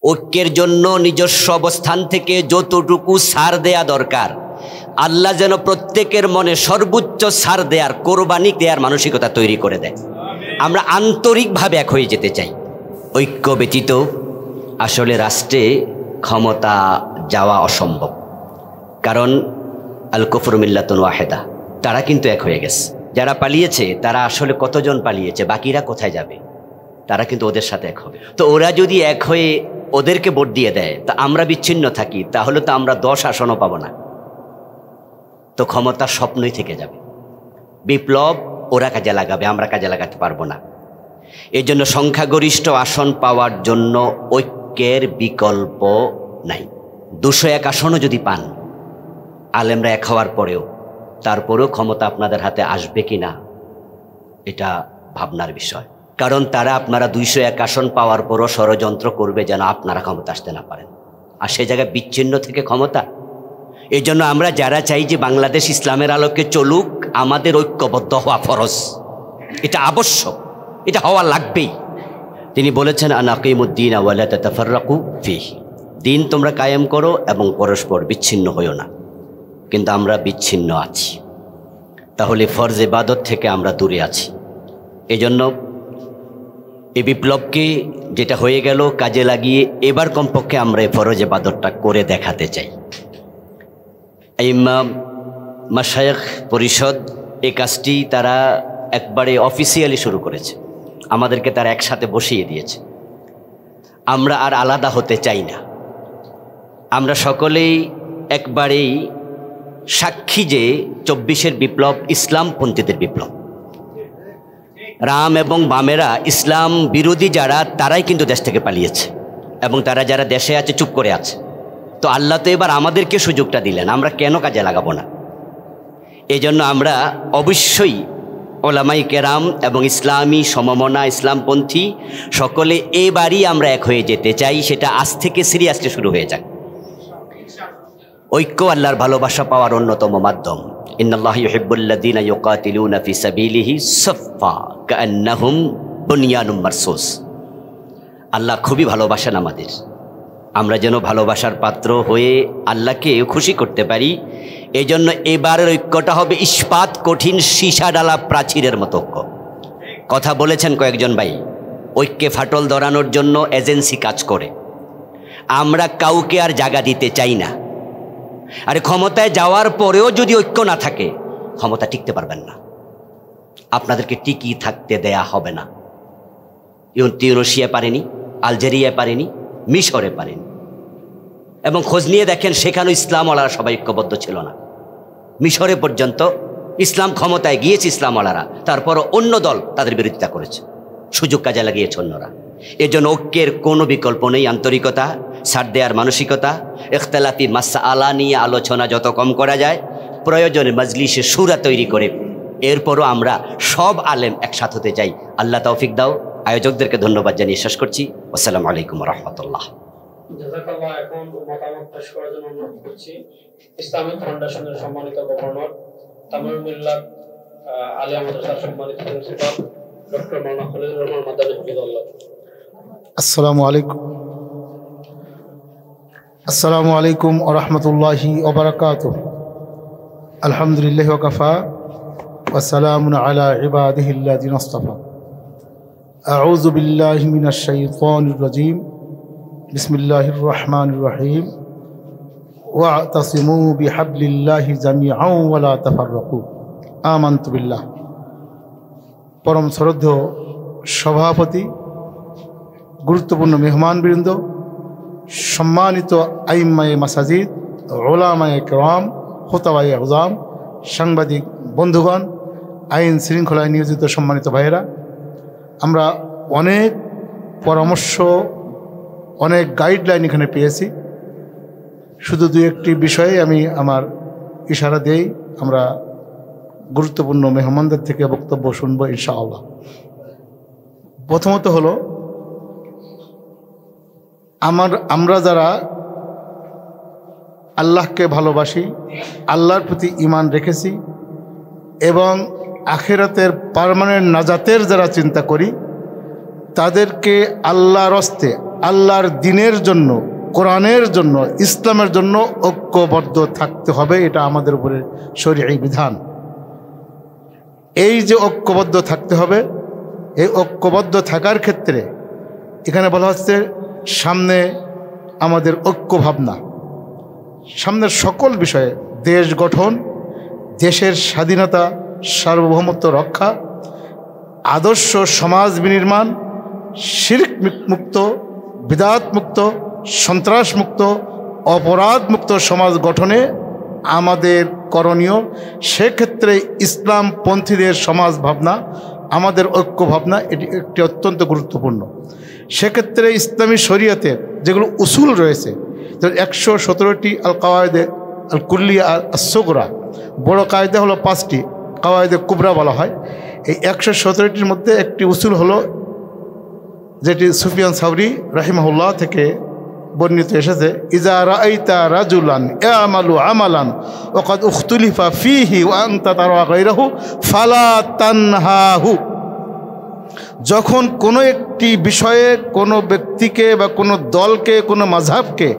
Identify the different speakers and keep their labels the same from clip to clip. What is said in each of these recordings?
Speaker 1: ঐক্যের জন্য নিজস্ব অবস্থান থেকে যতটুকু ছাড় দেয়া দরকার, আল্লাহ যেন প্রত্যেকের মনে সর্বোচ্চ ছাড় দেয়ার, কোরবানি দেয়ার মানসিকতা তৈরি করে দেয়। আমরা আন্তরিকভাবে এক হয়ে যেতে চাই। ঐক্য ব্যতীত আসলে রাষ্ট্রে ক্ষমতা যাওয়া অসম্ভব। কারণ আল কুফরু মিল্লাতুন ওয়াহিদা, তারা কিন্তু এক হয়ে গেছে। যারা পালিয়েছে তারা আসলে কতজন পালিয়েছে, বাকিরা কোথায় যাবে? তারা কিন্তু ওদের সাথে এক হবে। তো ওরা যদি এক হয়ে ওদেরকে ভোট দিয়ে দেয়, তা আমরা বিচ্ছিন্ন থাকি, তাহলে তো আমরা 10 আসনও পাবো না। তো ক্ষমতার স্বপ্নই থেকে যাবে। বিপ্লব ওরা কাজে লাগাবে, আমরা কাজে লাগাতে পারবো না। এই জন্য সংখ্যাগরিষ্ঠ আসন পাওয়ার জন্য ঐক্যের বিকল্প নাই। 201 আসনও যদি পান আলেমরা এক হওয়ার পরেও, তারপরেও ক্ষমতা আপনাদের হাতে আসবে কি না এটা ভাবনার বিষয়। কারণ তারা আপনারা 201 আসন পাওয়ার পরও ষড়যন্ত্র করবে যেন আপনারা ক্ষমতা আসতে না পারেন, আর সে জায়গায় বিচ্ছিন্ন থেকে ক্ষমতা। এই জন্য আমরা যারা চাই যে বাংলাদেশ ইসলামের আলোকে চলুক, আমাদের ঐক্যবদ্ধ হওয়া ফরজ, এটা আবশ্যক, এটা হওয়া লাগবেই। তিনি বলেছেন আনাকিমুদ্দিন ওয়ালা তাতাফাররাকু ফিহি, দিন তোমরা কায়েম করো এবং পরস্পর বিচ্ছিন্ন হইও না। কিন্তু আমরা বিচ্ছিন্ন আছি, তাহলে ফরজ ইবাদত থেকে আমরা দূরে আছি। এজন্য এই বিপ্লবকে যেটা হয়ে গেল কাজে লাগিয়ে এবার কমপক্ষে আমরা এই ফরজ ইবাদতটা করে দেখাতে চাই। ইমাম মাশায়েখ পরিষদ এই কাজটি তারা একবারে অফিসিয়ালি শুরু করেছে, আমাদেরকে তারা একসাথে বসিয়ে দিয়েছে। আমরা আর আলাদা হতে চাই না, আমরা সকলেই একবারেই সাক্ষী যে 24-এর বিপ্লব ইসলামপন্থীদের বিপ্লব। রাম এবং বামেরা, ইসলাম বিরোধী যারা, তারাই কিন্তু দেশ থেকে পালিয়েছে, এবং তারা যারা দেশে আছে চুপ করে আছে। তো আল্লাহ তো এবার আমাদেরকে সুযোগটা দিলেন, আমরা কেন কাজে লাগাবো না? এই জন্য আমরা অবশ্যই ওলামাই কেরাম এবং ইসলামী সমমনা ইসলামপন্থী সকলে এবারই আমরা এক হয়ে যেতে চাই। সেটা আজ থেকে সিরিয়াসলি শুরু হয়ে যাক। ঐক্য আল্লাহর ভালোবাসা পাওয়ার অন্যতম মাধ্যম। ইন্নাল্লাহা ইউহিব্বুল্লাযীনা ইউকাতিলুনা ফি সাবিলিহি সাফফা কাআন্নাহুম বুনয়ানুম মারসুস। আল্লাহ খুবই ভালোবাসেন আমাদের, আমরা যেন ভালোবাসার পাত্র হয়ে আল্লাহকে খুশি করতে পারি। এই জন্য এবারের ঐক্যটা হবে ইস্পাত কঠিন সীসা ডালা প্রাচীরের মতো ঐক্য। কথা বলেছেন কয়েকজন ভাই, ঐক্যে ফাটল ধরানোর জন্য এজেন্সি কাজ করে। আমরা কাউকে আর জায়গা দিতে চাই না। আরে ক্ষমতায় যাওয়ার পরেও যদি ঐক্য না থাকে, ক্ষমতা টিকতে পারবেন না, আপনাদেরকে টিকিয়ে থাকতে দেয়া হবে না। টিউনিসিয়া পারেনি, আলজেরিয়া পারেনি, মিশরে পারেনি, এবং খোঁজ নিয়ে দেখেন সেখানেও ইসলামওয়ালারা সবাই ঐক্যবদ্ধ ছিল না। মিশরে পর্যন্ত ইসলাম ক্ষমতায় গিয়েছে ইসলামওয়ালারা, তারপরও অন্য দল তাদের বিরোধিতা করেছে, সুযোগ কাজে লাগিয়েছে অন্যরা। এজন্য ঐক্যের কোনো বিকল্প নেই। আন্তরিকতা, ছাড় দেওয়ার মানসিকতা, ইখতিলাফি মাসআলা নিয়ে আলোচনা যত কম করা যায়, প্রয়োজনে মজলিসে শুরা তৈরি করে এরপরও আমরা সব আলেম একসাথে হতে চাই। আল্লাহ তৌফিক দাও। আয়োজকদেরকে ধন্যবাদ জানিয়ে শেষ করছি। আসসালামু আলাইকুম ওয়া রাহমাতুল্লাহ।
Speaker 2: জাযাকাল্লাহ। এখন মতামত পেশ করার জন্য অনুরোধ করছি ইসলামিক ফাউন্ডেশনের সম্মানিত গভর্নর, তামিমুল মিল্লাত আলিয়া মাদ্রাসার সম্মানিত প্রিন্সিপাল ডক্টর মাওলানা খলিলুর রহমান মাদানী হাফিজাহুল্লাহ।
Speaker 3: আসসালামু আলাইকুম ওয়া রাহমাতুল্লাহি ওয়া বারাকাতুহু। আলহামদুলিল্লাহি ওয়া কাফা ওয়া সালামুন আলা ইবাদিহিল্লাযিনা ইসতাফা। আউযু বিল্লাহি মিনাশ শাইতানির রাজীম। বিসমিল্লাহির রহমানির রহিম। ওয়া'তাসিমু বিহাবলিল্লাহি জামিআন ওয়া লা তাফাররাকু। আমানতু বিল্লাহ। পরম শ্রদ্ধেয় সভাপতি, গুরুত্বপূর্ণ মেহমানবৃন্দ, সম্মানিত আইম্মায়ে মাসাজিদ, উলামায়ে কেরাম, খুতাবায়ে আযম, সাংবাদিক বন্ধুগণ, আইন শৃঙ্খলায় নিয়োজিত সম্মানিত ভাইয়েরা, আমরা অনেক পরামর্শ, অনেক গাইডলাইন এখানে পেয়েছি। শুধু দু একটি বিষয়ে আমি আমার ইশারা দেই, আমরা গুরুত্বপূর্ণ মেহমানদের থেকে বক্তব্য শুনব ইনশাআল্লাহ। প্রথমত হলো, আমরা যারা আল্লাহকে ভালোবাসি, আল্লাহর প্রতি ঈমান রেখেছি এবং আখিরাতের পার্মানেন্ট নাজাতের যারা চিন্তা করি, তাদেরকে আল্লাহর হস্তে আল্লাহর দ্বীনের জন্য, কোরআনের জন্য, ইসলামের জন্য ঐক্যবদ্ধ থাকতে হবে। এটা আমাদের উপরে শরীয়ী বিধান। এই যে ঐক্যবদ্ধ থাকতে হবে, এই ঐক্যবদ্ধ থাকার ক্ষেত্রে এখানে বলা হচ্ছে সামনে আমাদের ঐক্য ভাবনা, সামনের সকল বিষয়ে দেশ গঠন, দেশের স্বাধীনতা, সার্বভৌমত্ব রক্ষা, আদর্শ সমাজ বিনির্মাণ, শিরক মুক্ত, বিদআত মুক্ত, সন্ত্রাস মুক্ত, অপরাধ মুক্ত সমাজ গঠনে আমাদের করণীয়। সেক্ষেত্রে ইসলামপন্থীদের সমাজ ভাবনা, আমাদের ঐক্য ভাবনা, এটি একটি অত্যন্ত গুরুত্বপূর্ণ। সেক্ষেত্রে ইসলামী শরীয়তের যেগুলো উসুল রয়েছে, 117টি আল কাওয়ায়েদে আল কুল্লিয়া আস সুগরা, বড় কায়দা হলো 5টি, কাওয়ায়েদে কুবরা বলা হয়। এই 117টির মধ্যে একটি উসুল হলো যেটি সুফিয়ান সাউরি রাহিমাহুল্লাহ থেকে বর্ণিত এসেছে, ইজা রাআইতা রাজুলান ইয়ামালু আমালান ওয়া ক্বাদ উখতুলিফা ফীহি ওয়া আনতা তারা গায়রাহু ফালা তানহাহু। যখন কোনো একটি বিষয়ে কোনো ব্যক্তিকে বা কোনো দলকে, কোনো মাযহাবকে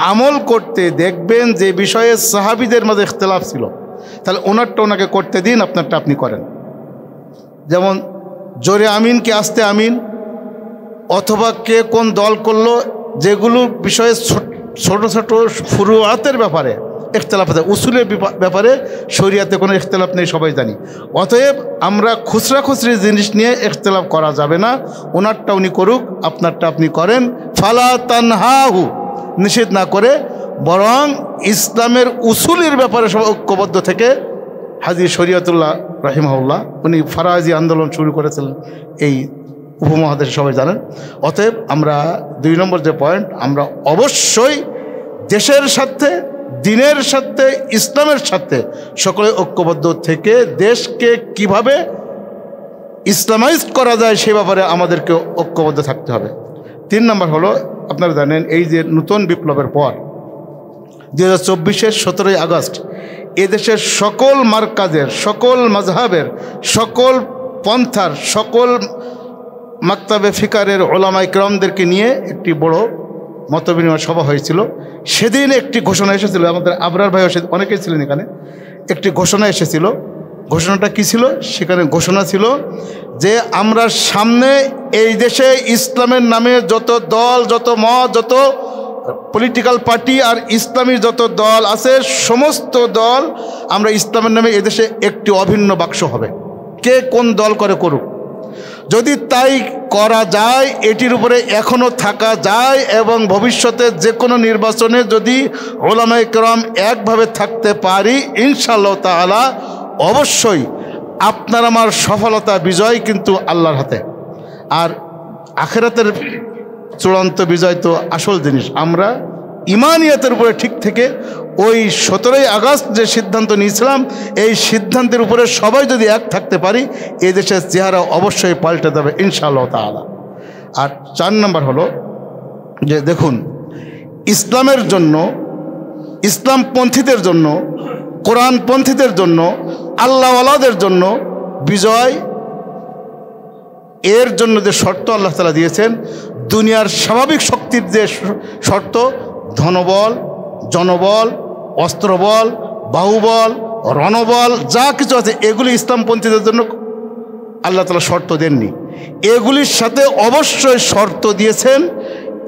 Speaker 3: আমল করতে দেখবেন যে বিষয়ে সাহাবীদের মাঝে ইখতিলাফ ছিল, তাহলে ওনারটা ওনাকে করতে দিন, আপনারটা আপনি করেন। যেমন জোরে আমিন কি আস্তে আমিন, অথবা কে কোন দল করলো, যেগুলো বিষয়ে ছোট ছোট ফুরুআতের ব্যাপারে ইখতিলাফ আছে, উসুলের ব্যাপারে শরীয়তে কোনো ইখতিলাফ নেই, সবাই জানি। অতএব আমরা খুচরা খুচরি জিনিস নিয়ে ইখতিলাফ করা যাবে না। ওনারটা উনি করুক, আপনারটা আপনি করেন। ফালা তানহাহু, নিষেধ না করে, বরং ইসলামের উসুলের ব্যাপারে সব ঐক্যবদ্ধ থেকে। হাজী শরীয়তুল্লাহ রাহিমাহুল্লাহ উনি ফারাজি আন্দোলন শুরু করেছিলেন এই উপমহাদেশে, সবাই জানেন। অতএব আমরা 2 নম্বর যে পয়েন্ট, আমরা অবশ্যই দেশের সাথে, দ্বীনের সাথে, ইসলামের সাথে সকলে ঐক্যবদ্ধ থেকে দেশকে কিভাবে ইসলামাইজড করা যায় সে ব্যাপারে আমাদেরকে ঐক্যবদ্ধ থাকতে হবে। 3 নম্বর হলো, আপনারা জানেন এই যে নতুন বিপ্লবের পর 2024-এর 17ই আগস্ট এদেশের সকল মারকাজের, সকল মাযহাবের, সকল পন্থার, সকল মাকতাবে ফিকারের ওলামায়ে কেরামদেরকে নিয়ে একটি বড় মতবিনিময় সভা হয়েছিল। সেদিন একটি ঘোষণা এসেছিল, আমাদের আবরার ভাইও অনেকেই ছিলেন এখানে। একটি ঘোষণা এসেছিল। ঘোষণাটা কি ছিল? সেখানে ঘোষণা ছিল যে আমরা সামনে এই দেশে ইসলামের নামে যত দল, যত মত, যত পলিটিক্যাল পার্টি আর ইসলামী যত দল আছে, সমস্ত দল আমরা ইসলামের নামে এদেশে একটি অভিন্ন বাক্স হবে। কে কোন দল করে করুক, যদি তাই করা যায়, এটির উপরে এখনও থাকা যায় এবং ভবিষ্যতে যে কোনো নির্বাচনে যদি ওলামায়ে কেরাম একভাবে থাকতে পারি, ইনশাআল্লাহ তাআলা অবশ্যই আপনার আমার সফলতা, বিজয় কিন্তু আল্লাহর হাতে। আর আখিরাতের চূড়ান্ত বিজয় তো আসল জিনিস। আমরা ইমানিয়াতের উপরে ঠিক থেকে ওই 17ই আগস্ট যে সিদ্ধান্ত নিয়েছিলাম, এই সিদ্ধান্তের উপরে সবাই যদি এক থাকতে পারি, এই দেশের চেহারা অবশ্যই পাল্টে যাবে ইনশাআল্লাহ তাআলা। আর 4 নম্বর হলো যে দেখুন, ইসলামের জন্য, ইসলামপন্থীদের জন্য, কোরআনপন্থীদের জন্য, আল্লাহওয়ালাদের জন্য বিজয়, এর জন্য যে শর্ত আল্লাহ তাআলা দিয়েছেন, দুনিয়ার স্বাভাবিক শক্তির যে শর্ত, ধনবল, জনবল, অস্ত্রবল, বাহুবল, রণবল, যা কিছু আছে, এগুলি ইসলামপন্থীদের জন্য আল্লাহ তাআলা শর্ত দেননি। এগুলির সাথে অবশ্যই শর্ত দিয়েছেন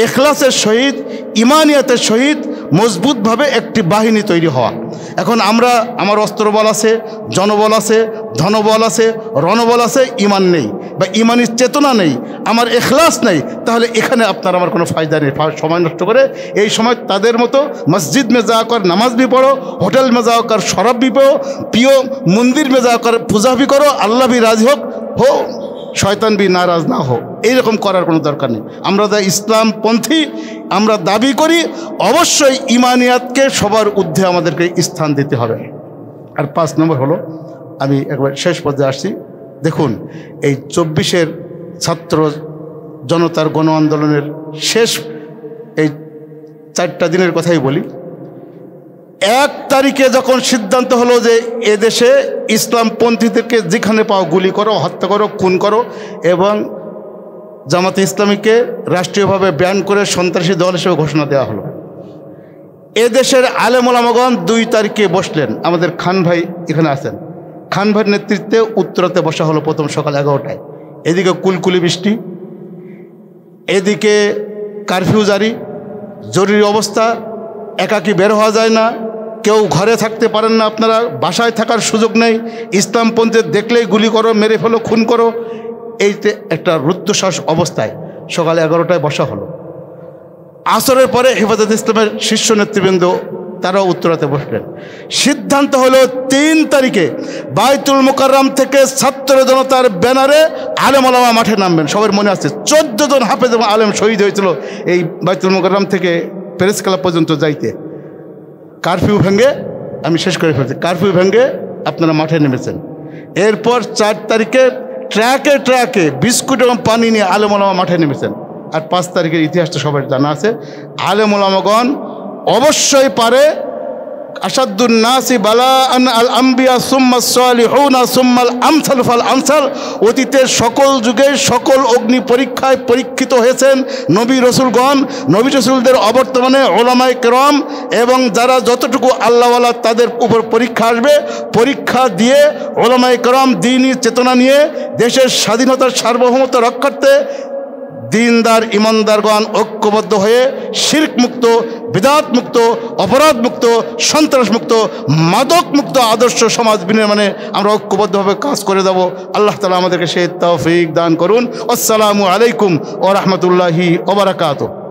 Speaker 3: ইখলাসের সহিত, ইমানিয়াতের সহিত মজবুতভাবে একটি বাহিনী তৈরি হওয়া। এখন আমার অস্ত্রবল আছে, জনবল আছে, ধনবল আছে, রণবল আছে, ইমান নেই বা ইমানি চেতনা নেই, আমার ইখলাস নেই, তাহলে এখানে আপনার আমার কোনো ফায়দা নেই। সময় নষ্ট করে এই সময় তাদের মতো মসজিদ মে যাওয়ার নামাজ ভি পড়ো, হোটেল মে যাওয়ার শরাব ভি পিও, মন্দির মে যাওয়ার পূজা ভি করো, আল্লাহ ভি রাজি হো, শয়তান ভি নারাজ না হো, এইরকম করার কোনো দরকার নেই। আমরা যা ইসলামপন্থী আমরা দাবি করি, অবশ্যই ইমানিয়াতকে সবার ঊর্ধ্বে আমাদেরকে স্থান দিতে হবে। আর 5 নম্বর হলো, আমি একবার শেষ পর্যায়ে আসছি। দেখুন, এই 24-এর ছাত্র জনতার গণ আন্দোলনের শেষ এই 4টা দিনের কথাই বলি। 1 তারিখে যখন সিদ্ধান্ত হলো যে এদেশে ইসলামপন্থীদেরকে যেখানে পাও গুলি করো, হত্যা করো, খুন করো এবং জামাতে ইসলামীকে রাষ্ট্রীয়ভাবে ব্যান করে সন্ত্রাসী দল হিসেবে ঘোষণা দেওয়া হলো। এদেশের আলেম ওলামাগণ 2 তারিখে বসলেন। আমাদের খান ভাই এখানে আছেন, খান ভাইয়ের নেতৃত্বে উত্তরাতে বসা হলো প্রথম সকাল 11টায়। এদিকে কুলকুলি বৃষ্টি, এদিকে কারফিউ জারি, জরুরি অবস্থা, একাকি বের হওয়া যায় না, কেউ ঘরে থাকতে পারেন না, আপনারা বাসায় থাকার সুযোগ নেই, ইসলামপন্থীদের দেখলেই গুলি করো, মেরে ফেলো, খুন করো। এইতে একটা রুদ্ধশ্বাস অবস্থায় সকালে 11টায় বসা হলো। আসরের পরে হেফাজত ইসলামের শীর্ষ নেতৃবৃন্দ তারাও উত্তরাতে বসলেন। সিদ্ধান্ত হলো 3 তারিখে বাইতুল মুকাররম থেকে ছাত্র জনতার ব্যানারে আলেম ওলামা মাঠে নামবেন। সবার মনে আছে 14 জন হাফেজ এবং আলেম শহীদ হয়েছিল এই বাইতুল মুকাররম থেকে প্রেস ক্লাব পর্যন্ত যাইতে। কারফিউ ভেঙে, আমি শেষ করে ফেলছি, কারফিউ ভেঙে আপনারা মাঠে নেমেছেন। এরপর 4 তারিখে ট্র্যাকে ট্র্যাকে বিস্কুট এবং পানি নিয়ে আলেম ওলামা মাঠে নেমেছেন। আর 5 তারিখের ইতিহাসটা সবার জানা আছে। আলেম ওলামাগণ অবশ্যই পারে আসাদুন নাসি বালাআন আল আম্বিয়া সুম্মাস সালিহুনা সুম্মাল আমসাল ফাল আমসাল। অতীতের সকল যুগে সকল অগ্নি পরীক্ষায় পরীক্ষিত হয়েছেন নবী রসুলগণ। নবী রসুলদের অবর্তমানে ওলামায়ে কেরাম এবং যারা যতটুকু আল্লাহওয়ালা তাদের উপর পরীক্ষা আসবে, পরীক্ষা দিয়ে ওলামায়ে কেরাম দ্বীনি চেতনা নিয়ে দেশের স্বাধীনতার সার্বভৌমত্ব রক্ষার্থে দিনদার ইমানদারগণ ঐক্যবদ্ধ হয়ে শিরক মুক্ত, বিদআত মুক্ত, অপরাধ মুক্ত, সন্ত্রাস মুক্ত, মাদক মুক্ত আদর্শ সমাজ বিনির্মাণে আমরা ঐক্যবদ্ধভাবে কাজ করে যাব। আল্লাহ তাআলা আমাদেরকে সেই তৌফিক দান করুন। আসসালামু আলাইকুম ওয়া রাহমাতুল্লাহি ওয়া বারাকাতুহু।